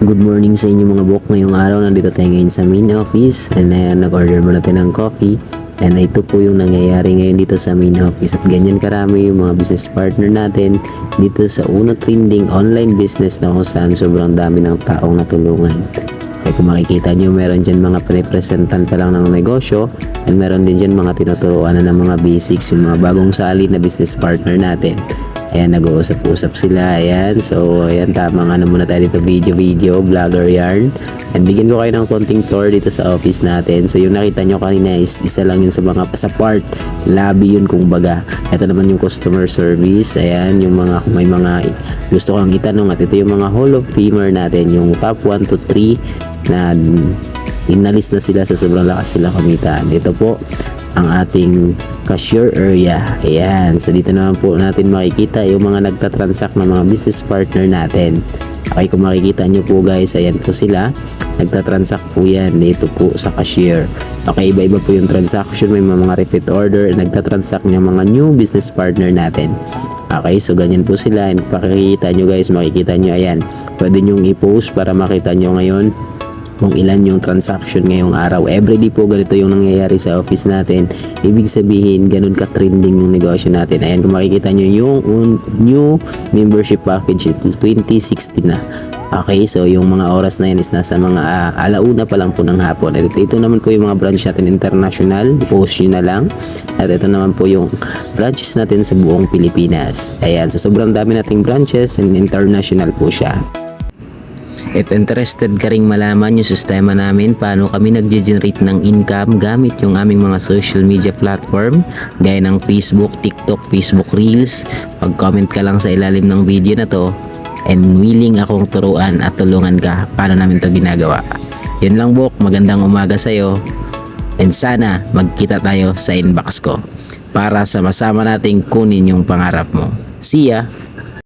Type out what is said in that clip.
Good morning sa inyo mga bok. Ngayong araw nandito tayo ngayon sa main office and nag-order muna tayo ng coffee. And ito po yung nangyayari ngayon dito sa main office at ganyan karami yung mga business partner natin dito sa Uno Trending online business na kung saan sobrang dami ng taong natulungan. Kaya kung makikita nyo, meron dyan mga pre-presentan pa lang ng negosyo and meron din dyan mga tinuturuan na ng mga basics, yung mga bagong sali na business partner natin. Ayan, nag-uusap-usap sila. Ayan, so ayan, tamang ano muna tayo dito, video, vlogger yarn. And bigyan ko kayo ng konting tour dito sa office natin. So yung nakita nyo kanina is isa lang yun sa part lobby yun kung baga. Ito naman yung customer service. Ayan, yung mga kung may mga gusto kang itanong, at ito yung mga Hall of Famer natin, yung top 1 to 3 na inalis na sila sa sobrang lakas sila kamitaan. Ito po ang ating cashier area. Ayan, so dito naman po natin makikita yung mga nagtatransact ng mga business partner natin. Okay, kung makikita nyo po guys, ayan po sila, nagtatransact po yan dito po sa cashier. Okay, iba-iba po yung transaction, may mga repeat order, nagtatransact ng mga new business partner natin. Okay, so ganyan po sila, and pakikita nyo guys, makikita nyo, ayan, pwede nyong i-post para makita nyo ngayon kung ilan yung transaction ngayong araw. Everyday po ganito yung nangyayari sa office natin. Ibig sabihin, ganun ka-trending yung negosyo natin. Ayan, kung makikita nyo yung new membership package, 2060 na. Okay, so yung mga oras na yan is nasa mga alauna pa lang po ng hapon. At ito naman po yung mga branch natin international. Post nyo na lang. At ito naman po yung branches natin sa buong Pilipinas. Ayan, so sobrang dami nating branches and international po siya. If interested ka ring malaman yung sistema namin, paano kami nag-generate ng income gamit yung aming mga social media platform gaya ng Facebook, TikTok, Facebook Reels, mag-comment ka lang sa ilalim ng video na to and willing akong turuan at tulungan ka paano namin to ginagawa. Yun lang bok, magandang umaga sa'yo and sana magkita tayo sa inbox ko para sama-sama nating kunin yung pangarap mo. See ya!